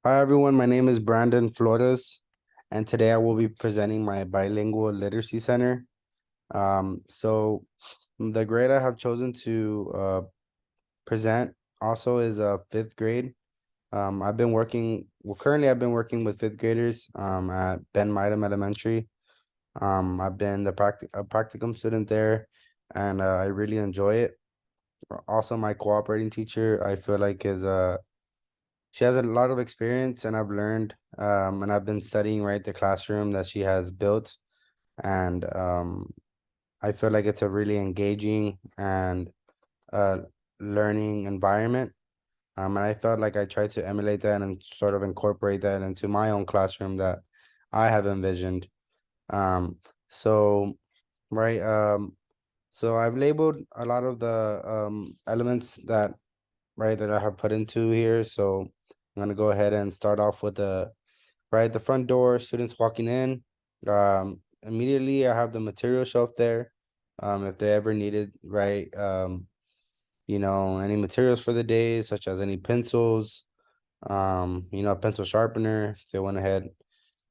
Hi everyone, my name is Brandon Flores, and today I will be presenting my Bilingual Literacy Center. The grade I have chosen to present also is fifth grade. Currently I've been working with fifth graders at Ben Midam Elementary. I've been a practicum student there, and I really enjoy it. Also, my cooperating teacher, I feel like is she has a lot of experience, and I've learned, and I've been studying right the classroom that she has built, and I feel like it's a really engaging and uh, learning environment. And I felt like I tried to emulate that and sort of incorporate that into my own classroom that I have envisioned. Um, so right, so I've labeled a lot of the elements that I have put into here. So I'm gonna go ahead and start off with the front door, students walking in. Immediately I have the material shelf there. If they ever needed, any materials for the day, such as any pencils, a pencil sharpener, if they went ahead,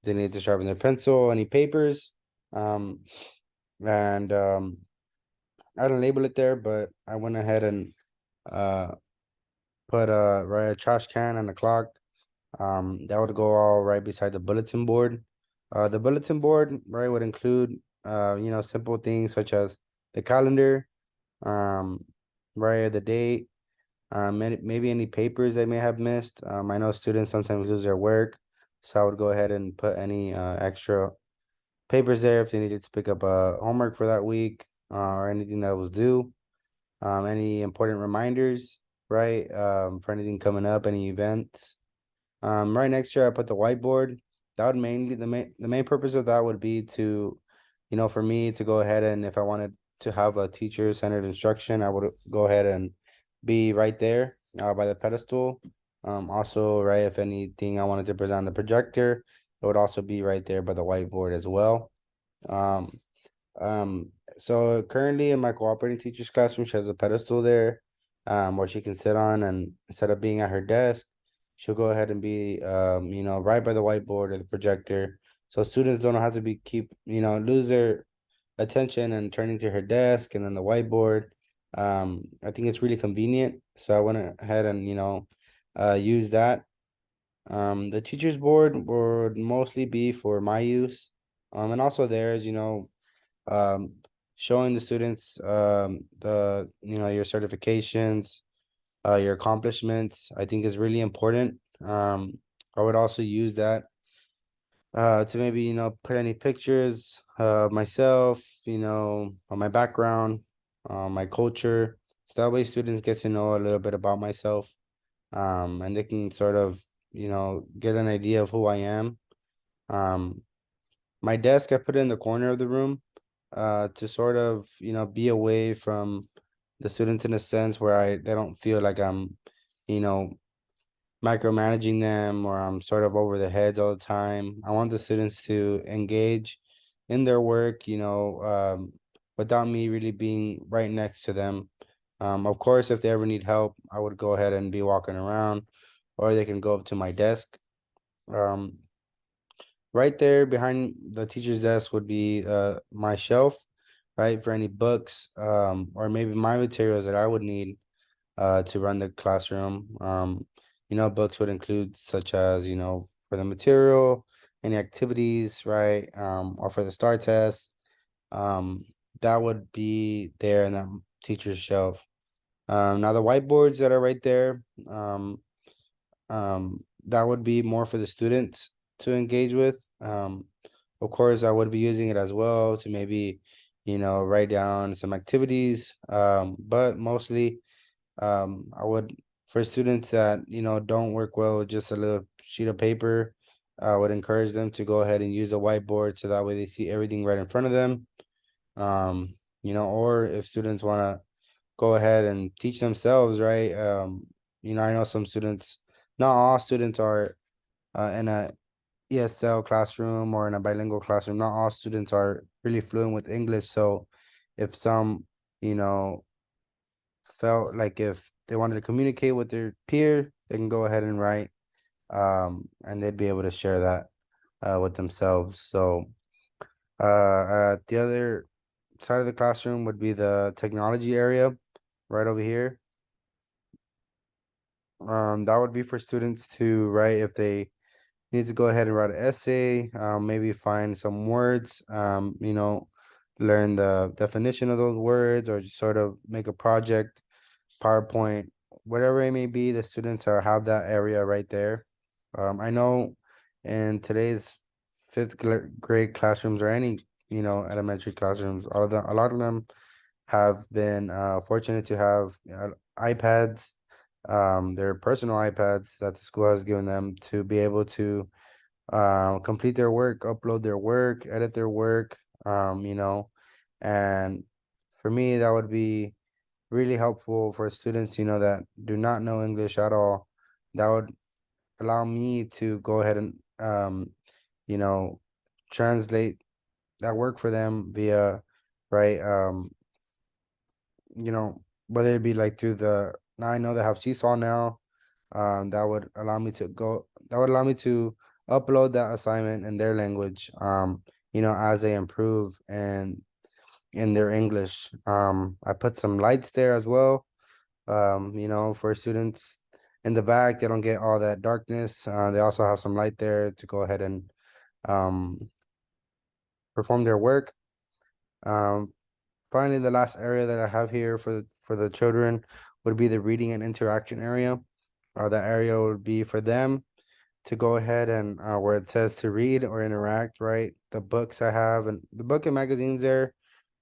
they need to sharpen their pencil, any papers. Um, and I didn't label it there, but I went ahead and uh put a trash can and a clock. That would go all right beside the bulletin board. The bulletin board, right, would include simple things such as the calendar, um, right, the date, maybe any papers they may have missed. I know students sometimes lose their work, so I would go ahead and put any extra papers there if they needed to pick up homework for that week, or anything that was due. Any important reminders, right, for anything coming up, any events. Right next to it, I put the whiteboard. That would mainly the main purpose of that would be to, for me to go ahead, and if I wanted to have a teacher-centered instruction, I would go ahead and be right there by the pedestal. Also, right, if anything I wanted to present on the projector, it would also be right there by the whiteboard as well. Um, um, so currently in my cooperating teacher's classroom, she has a pedestal there, where she can sit on, and instead of being at her desk, she'll go ahead and be, right by the whiteboard or the projector. So students don't have to lose their attention and turning to her desk and then the whiteboard. I think it's really convenient. So I went ahead and, use that. The teacher's board would mostly be for my use. And also there's, um, showing the students your certifications, your accomplishments. I think is really important. I would also use that to maybe put any pictures of myself, on my background, my culture, so that way students get to know a little bit about myself, and they can sort of get an idea of who I am. Um, my desk I put it in the corner of the room to sort of be away from the students in a sense where they don't feel like I'm you know micromanaging them, or I'm sort of over their heads all the time. I want the students to engage in their work, without me really being right next to them. Of course, if they ever need help, I would go ahead and be walking around, or they can go up to my desk. Um, Right there behind the teacher's desk would be my shelf, right, for any books, or maybe my materials that I would need to run the classroom. Books would include such as, for the material, any activities, right, or for the STAR test. Um, that would be there in that teacher's shelf. Now the whiteboards that are right there, that would be more for the students to engage with. Of course, I would be using it as well to maybe, write down some activities. But mostly, I would, for students that, don't work well with just a little sheet of paper, I would encourage them to go ahead and use a whiteboard so that way they see everything right in front of them. Or if students want to go ahead and teach themselves, right? I know some students, not all students are in a ESL classroom or in a bilingual classroom. Not all students are really fluent with English. So if some, you know, felt like if they wanted to communicate with their peer, they can go ahead and write and they'd be able to share that with themselves. So the other side of the classroom would be the technology area right over here. That would be for students to write if they need to go ahead and write an essay, maybe find some words, learn the definition of those words, or just sort of make a project, PowerPoint, whatever it may be. The students are have that area right there. I know in today's grade classrooms or any elementary classrooms, a lot of them have been fortunate to have iPads, their personal iPads that the school has given them to be able to complete their work, upload their work, edit their work, and for me, that would be really helpful for students, that do not know English at all. That would allow me to go ahead and, you know, translate that work for them via, right, whether it be like through now I know they have Seesaw now. That would allow me to upload that assignment in their language, as they improve and in their English. I put some lights there as well, for students in the back, they don't get all that darkness. They also have some light there to go ahead and um, perform their work. Um, Finally, the last area that I have here for the children would be the reading and interaction area. That area would be for them to go ahead and where it says to read or interact, right? The books I have and the book and magazines there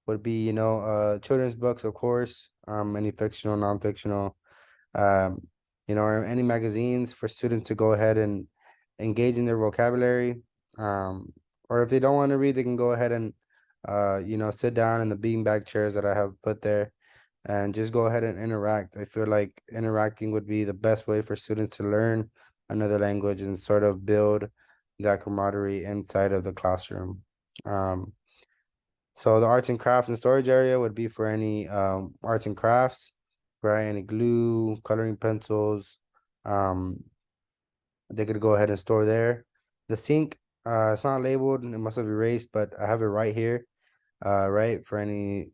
would be, children's books, of course, any fictional, non-fictional, um, or any magazines for students to go ahead and engage in their vocabulary. Um, or if they don't want to read, they can go ahead and, sit down in the beanbag chairs that I have put there and just go ahead and interact. I feel like interacting would be the best way for students to learn another language and sort of build that camaraderie inside of the classroom. Um, so the arts and crafts and storage area would be for any arts and crafts, right? Any glue, coloring pencils, um, they could go ahead and store there. The sink, it's not labeled, it must have erased, but I have it right here, right? For any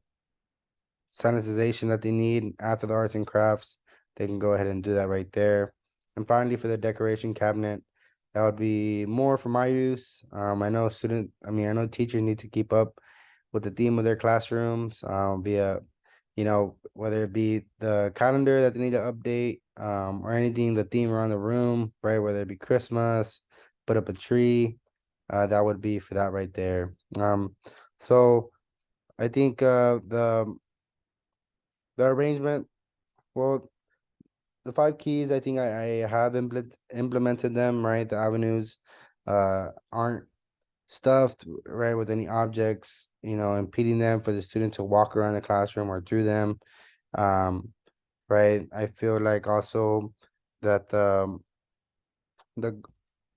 sanitization that they need after the arts and crafts, they can go ahead and do that right there. And finally, for the decoration cabinet, that would be more for my use. I know teachers need to keep up with the theme of their classrooms, via, whether it be the calendar that they need to update, or anything, the theme around the room, right? Whether it be Christmas, put up a tree, that would be for that right there. So I think the arrangement, well, the five keys, I think I have implemented them, right? The avenues aren't stuffed, right, with any objects, impeding them for the student to walk around the classroom or through them. Um, right. I feel like also that the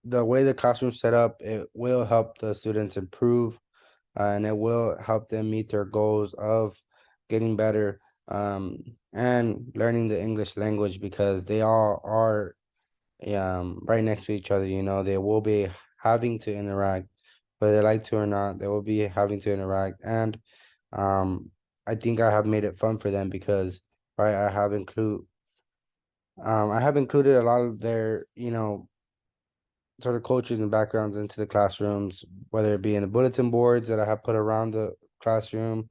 the way the classroom set up, it will help the students improve, and it will help them meet their goals of getting better, and learning the English language because they all are right next to each other. They will be having to interact, whether they like to or not. They will be having to interact, and um, I think I have made it fun for them because right, I have included a lot of their sort of cultures and backgrounds into the classrooms, whether it be in the bulletin boards that I have put around the classroom.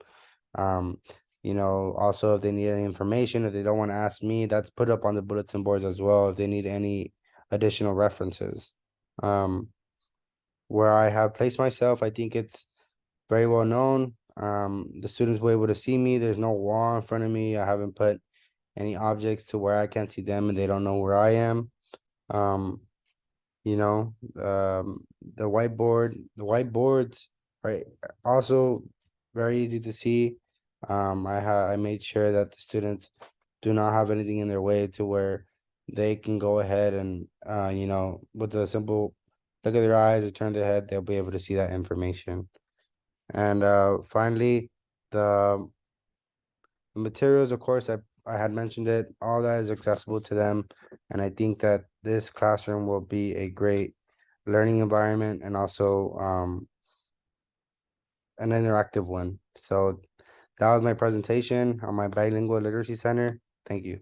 Um, also if they need any information, if they don't want to ask me, that's put up on the bulletin boards as well. If they need any additional references. Um, where I have placed myself, I think it's very well known. The students were able to see me. There's no wall in front of me. I haven't put any objects to where I can't see them and they don't know where I am. Um, you know, um, the whiteboards, right? Also very easy to see. I made sure that the students do not have anything in their way to where they can go ahead and, with a simple look at their eyes or turn their head, they'll be able to see that information. And finally, the materials, of course, I had mentioned it, all that is accessible to them. And I think that this classroom will be a great learning environment and also an interactive one. So that was my presentation on my bilingual literacy center. Thank you.